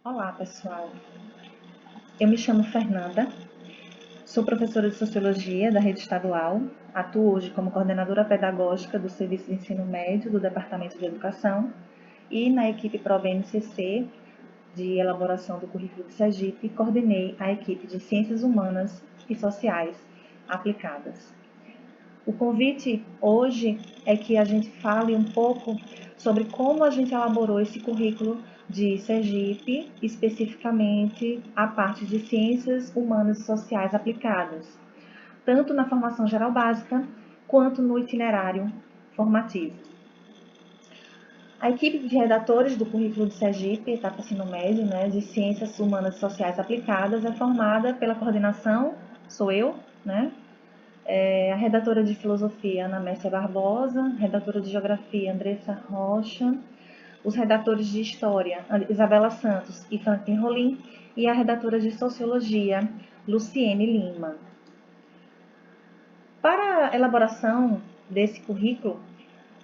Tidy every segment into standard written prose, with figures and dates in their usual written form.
Olá, pessoal. Eu me chamo Fernanda, sou professora de Sociologia da rede estadual, atuo hoje como coordenadora pedagógica do Serviço de Ensino Médio do Departamento de Educação e na equipe ProBNCC de elaboração do currículo de Sergipe, coordenei a equipe de Ciências Humanas e Sociais aplicadas. O convite hoje é que a gente fale um pouco sobre como a gente elaborou esse currículo de Sergipe, especificamente a parte de Ciências Humanas e Sociais aplicadas, tanto na formação geral básica quanto no itinerário formativo. A equipe de redatores do currículo de Sergipe, etapa ensino médio, de Ciências Humanas e Sociais aplicadas, é formada pela coordenação, sou eu, a redatora de filosofia, Ana Mércia Barbosa, redatora de geografia, Andressa Rocha, os redatores de história, Isabela Santos e Franklin Rolim, e a redatora de sociologia, Luciene Lima. Para a elaboração desse currículo,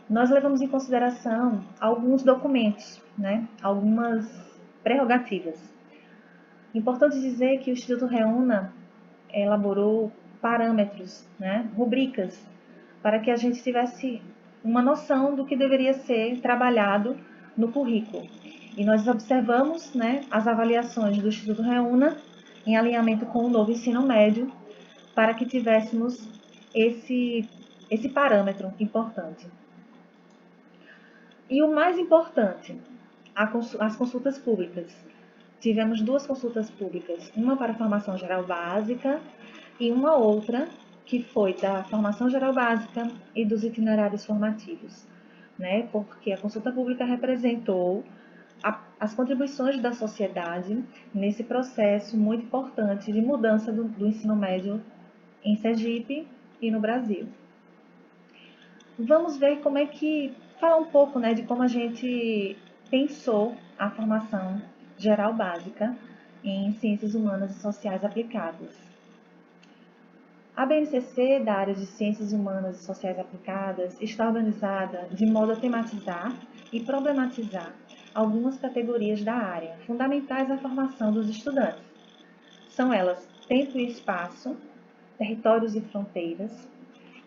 nós levamos em consideração alguns documentos, algumas prerrogativas. Importante dizer que o Instituto Reúna elaborou parâmetros, rubricas, para que a gente tivesse uma noção do que deveria ser trabalhado no currículo. E nós observamos as avaliações do Instituto Reúna em alinhamento com o novo ensino médio, para que tivéssemos esse parâmetro importante. E o mais importante, as consultas públicas. Tivemos 2 consultas públicas, uma para a formação geral básica e uma outra que foi da formação geral básica e dos itinerários formativos, porque a consulta pública representou as contribuições da sociedade nesse processo muito importante de mudança do ensino médio em Sergipe e no Brasil. Vamos ver falar um pouco de como a gente pensou a formação geral básica em Ciências Humanas e Sociais aplicadas. A BNCC, da área de Ciências Humanas e Sociais aplicadas, está organizada de modo a tematizar e problematizar algumas categorias da área, fundamentais à formação dos estudantes. São elas tempo e espaço, territórios e fronteiras,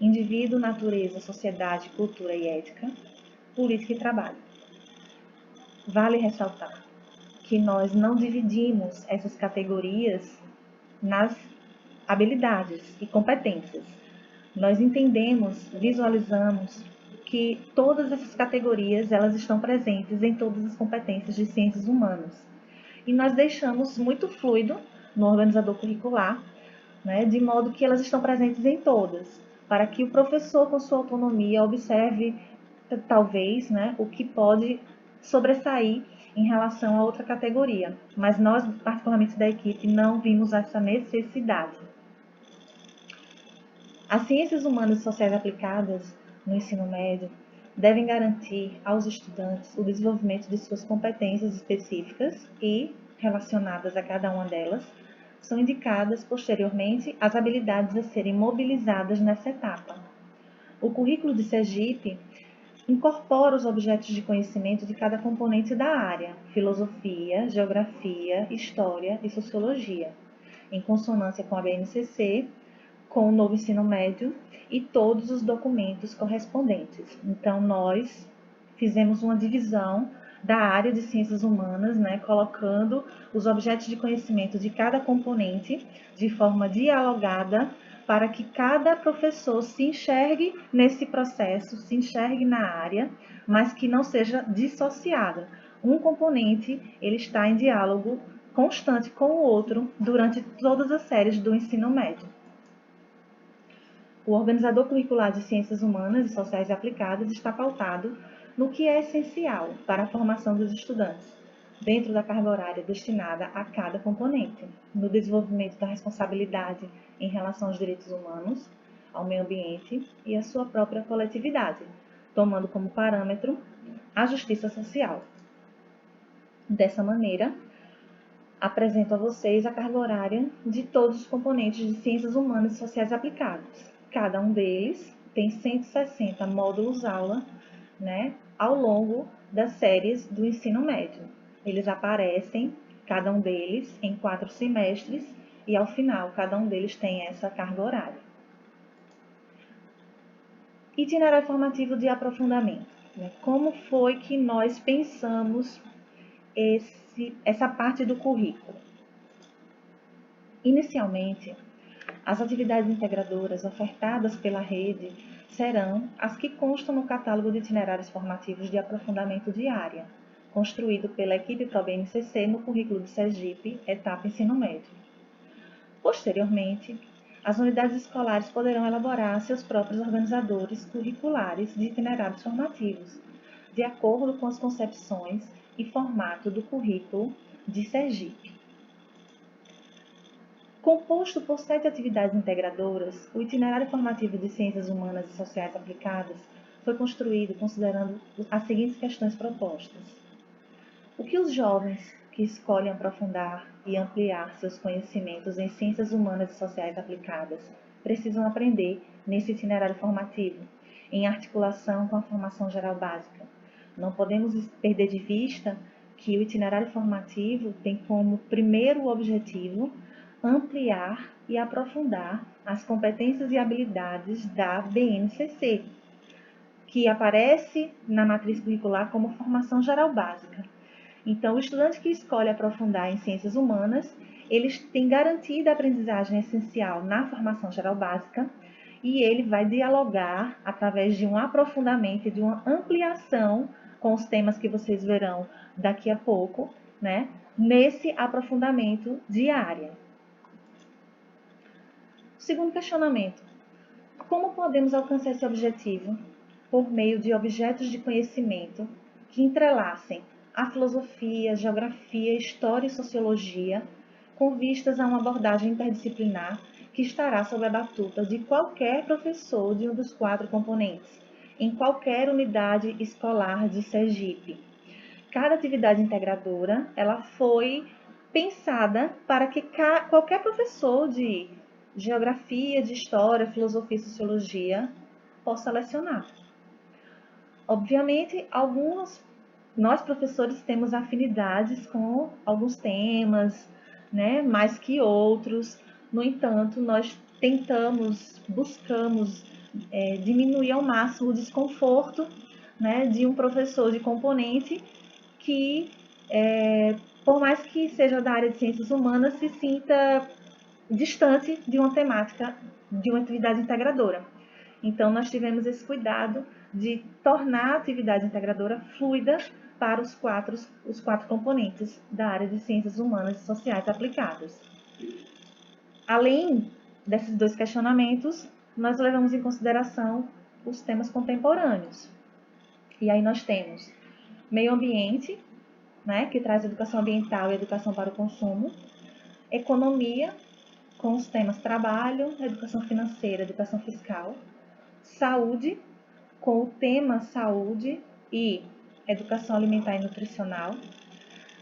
indivíduo, natureza, sociedade, cultura e ética, política e trabalho. Vale ressaltar que nós não dividimos essas categorias nas habilidades e competências. Nós entendemos, visualizamos que todas essas categorias elas estão presentes em todas as competências de ciências humanas. E nós deixamos muito fluido no organizador curricular, de modo que elas estão presentes em todas, para que o professor, com sua autonomia, observe, talvez, o que pode sobressair em relação a outra categoria. Mas nós, particularmente da equipe, não vimos essa necessidade. As ciências humanas e sociais aplicadas no ensino médio devem garantir aos estudantes o desenvolvimento de suas competências específicas e, relacionadas a cada uma delas, são indicadas posteriormente as habilidades a serem mobilizadas nessa etapa. O currículo de Sergipe incorpora os objetos de conhecimento de cada componente da área, filosofia, geografia, história e sociologia, em consonância com a BNCC, com o novo ensino médio e todos os documentos correspondentes. Então, nós fizemos uma divisão da área de ciências humanas, colocando os objetos de conhecimento de cada componente de forma dialogada, para que cada professor se enxergue nesse processo, se enxergue na área, mas que não seja dissociada. Um componente ele está em diálogo constante com o outro durante todas as séries do ensino médio. O organizador curricular de Ciências Humanas e Sociais Aplicadas está pautado no que é essencial para a formação dos estudantes, dentro da carga horária destinada a cada componente, no desenvolvimento da responsabilidade em relação aos direitos humanos, ao meio ambiente e à sua própria coletividade, tomando como parâmetro a justiça social. Dessa maneira, apresento a vocês a carga horária de todos os componentes de Ciências Humanas e Sociais Aplicadas. Cada um deles tem 160 módulos aula, ao longo das séries do ensino médio. Eles aparecem cada um deles em 4 semestres, e ao final cada um deles tem essa carga horária. Itinerário formativo de aprofundamento. Como foi que nós pensamos essa parte do currículo? Inicialmente, as atividades integradoras ofertadas pela rede serão as que constam no catálogo de itinerários formativos de aprofundamento de área, construído pela equipe ProBNCC no currículo de Sergipe, etapa ensino médio. Posteriormente, as unidades escolares poderão elaborar seus próprios organizadores curriculares de itinerários formativos, de acordo com as concepções e formato do currículo de Sergipe. Composto por 7 atividades integradoras, o itinerário formativo de Ciências Humanas e Sociais Aplicadas foi construído considerando as seguintes questões propostas. O que os jovens que escolhem aprofundar e ampliar seus conhecimentos em Ciências Humanas e Sociais Aplicadas precisam aprender nesse itinerário formativo, em articulação com a formação geral básica? Não podemos perder de vista que o itinerário formativo tem como primeiro objetivo ampliar e aprofundar as competências e habilidades da BNCC, que aparece na matriz curricular como formação geral básica. Então, o estudante que escolhe aprofundar em ciências humanas, eles têm garantida a aprendizagem essencial na formação geral básica e ele vai dialogar através de um aprofundamento e de uma ampliação com os temas que vocês verão daqui a pouco, né, nesse aprofundamento de área. Segundo questionamento: como podemos alcançar esse objetivo? Por meio de objetos de conhecimento que entrelacem a filosofia, geografia, história e sociologia, com vistas a uma abordagem interdisciplinar que estará sob a batuta de qualquer professor de um dos 4 componentes, em qualquer unidade escolar de Sergipe. Cada atividade integradora ela foi pensada para que qualquer professor de geografia, de história, filosofia e sociologia possa lecionar. Obviamente, nós professores temos afinidades com alguns temas, né, mais que outros. No entanto, nós buscamos diminuir ao máximo o desconforto, né, de um professor de componente que, por mais que seja da área de ciências humanas, se sinta distante de uma temática, de uma atividade integradora. Então, nós tivemos esse cuidado de tornar a atividade integradora fluida para os quatro componentes da área de ciências humanas e sociais aplicadas. Além desses 2 questionamentos, nós levamos em consideração os temas contemporâneos. E aí nós temos meio ambiente, né, que traz educação ambiental e educação para o consumo, economia, com os temas trabalho, educação financeira, educação fiscal, saúde, com o tema saúde e educação alimentar e nutricional,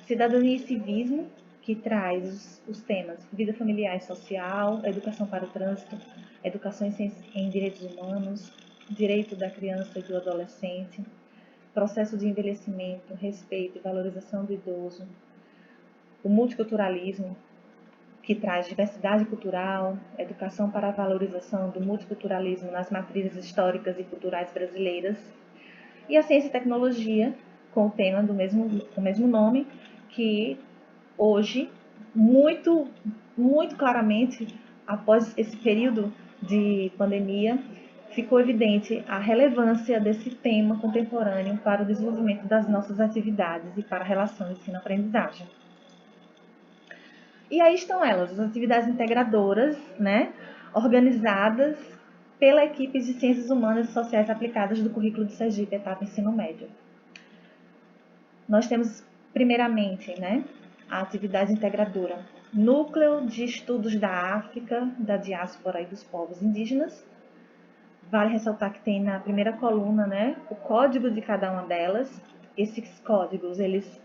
cidadania e civismo, que traz os temas vida familiar e social, educação para o trânsito, educação em direitos humanos, direito da criança e do adolescente, processo de envelhecimento, respeito e valorização do idoso, o multiculturalismo, que traz diversidade cultural, educação para a valorização do multiculturalismo nas matrizes históricas e culturais brasileiras, e a ciência e tecnologia, com o tema do mesmo nome, que hoje, muito claramente, após esse período de pandemia, ficou evidente a relevância desse tema contemporâneo para o desenvolvimento das nossas atividades e para a relação ensino-aprendizagem. E aí estão elas, as atividades integradoras, né, organizadas pela equipe de Ciências Humanas e Sociais Aplicadas do currículo de Sergipe, etapa ensino médio. Nós temos, primeiramente, né, a atividade integradora, Núcleo de Estudos da África, da Diáspora e dos Povos Indígenas. Vale ressaltar que tem na primeira coluna, né, o código de cada uma delas. Esses códigos, eles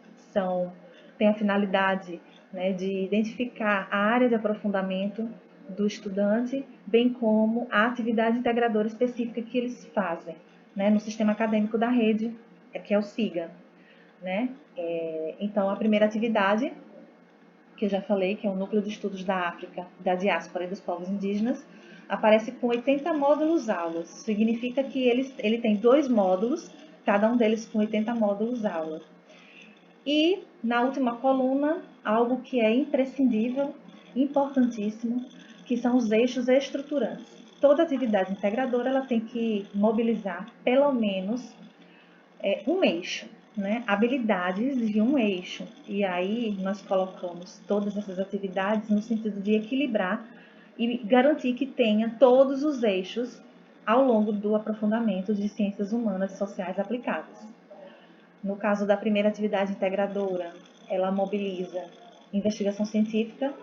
têm a finalidade, né, de identificar a área de aprofundamento do estudante, bem como a atividade integradora específica que eles fazem, né, no sistema acadêmico da rede, que é o SIGA. Né? Então, a primeira atividade que eu já falei, que é o Núcleo de Estudos da África, da Diáspora e dos Povos Indígenas, aparece com 80 módulos aulas. Significa que ele tem 2 módulos, cada um deles com 80 módulos aula. E, na última coluna, algo que é imprescindível, importantíssimo, que são os eixos estruturantes. Toda atividade integradora ela tem que mobilizar pelo menos um eixo, né? Habilidades de um eixo. E aí nós colocamos todas essas atividades no sentido de equilibrar e garantir que tenha todos os eixos ao longo do aprofundamento de ciências humanas e sociais aplicadas. No caso da primeira atividade integradora, ela mobiliza investigação científica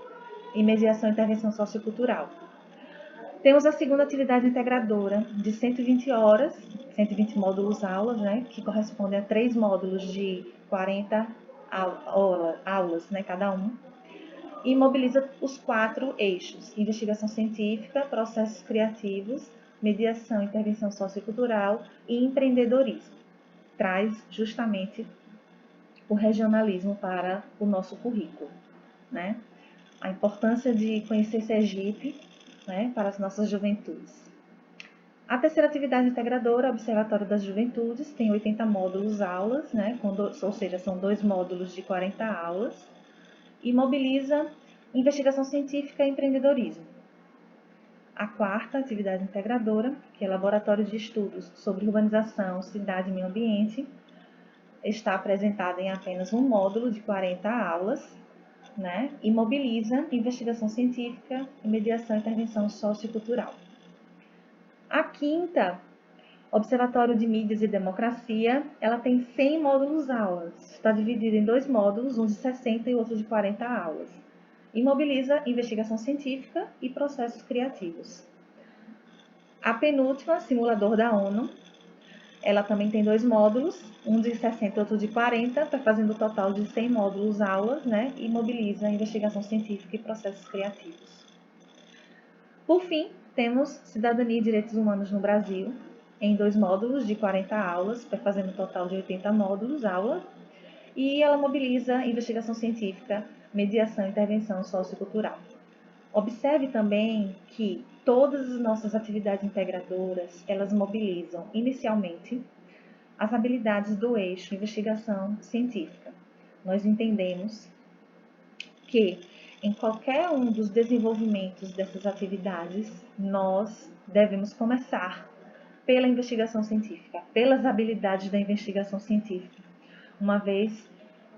e mediação e intervenção sociocultural. Temos a segunda atividade integradora de 120 horas, 120 módulos aulas, né, que correspondem a 3 módulos de 40 aulas, né, cada um, e mobiliza os 4 eixos: investigação científica, processos criativos, mediação e intervenção sociocultural e empreendedorismo. Traz justamente o regionalismo para o nosso currículo, né? A importância de conhecer Sergipe, né, para as nossas juventudes. A terceira atividade integradora, Observatório das Juventudes, tem 80 módulos aulas, né, ou seja, são 2 módulos de 40 aulas, e mobiliza investigação científica e empreendedorismo. A quarta atividade integradora, que é Laboratório de Estudos sobre Urbanização, Cidade e Meio Ambiente, está apresentada em apenas um módulo de 40 aulas, né, e mobiliza investigação científica e mediação e intervenção sociocultural. A quinta, Observatório de Mídias e Democracia, ela tem 100 módulos aulas. Está dividida em 2 módulos, um de 60 e outro de 40 aulas. E mobiliza investigação científica e processos criativos. A penúltima, Simulador da ONU, ela também tem 2 módulos, um de 60 e outro de 40, está fazendo um total de 100 módulos aulas, né? E mobiliza investigação científica e processos criativos. Por fim, temos Cidadania e Direitos Humanos no Brasil, em 2 módulos de 40 aulas, fazendo um total de 80 módulos aula, e ela mobiliza investigação científica, mediação e intervenção sociocultural. Observe também que todas as nossas atividades integradoras, elas mobilizam inicialmente as habilidades do eixo investigação científica. Nós entendemos que em qualquer um dos desenvolvimentos dessas atividades, nós devemos começar pela investigação científica, pelas habilidades da investigação científica, uma vez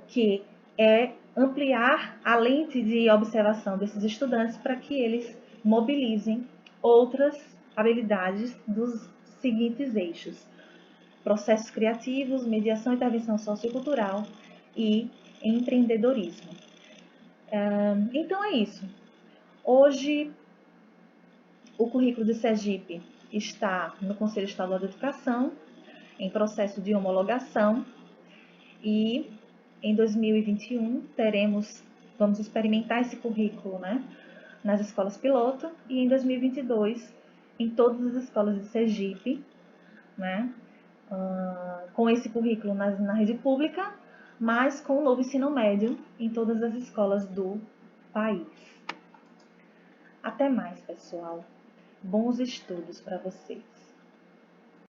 que é ampliar a lente de observação desses estudantes para que eles mobilizem outras habilidades dos seguintes eixos: processos criativos, mediação e intervenção sociocultural e empreendedorismo. Então é isso. Hoje, o currículo de Sergipe está no Conselho Estadual de Educação, em processo de homologação, e em 2021 vamos experimentar esse currículo, né, nas escolas piloto, e em 2022 em todas as escolas de Sergipe, né, com esse currículo na rede pública, mas com o novo ensino médio em todas as escolas do país. Até mais, pessoal. Bons estudos para vocês.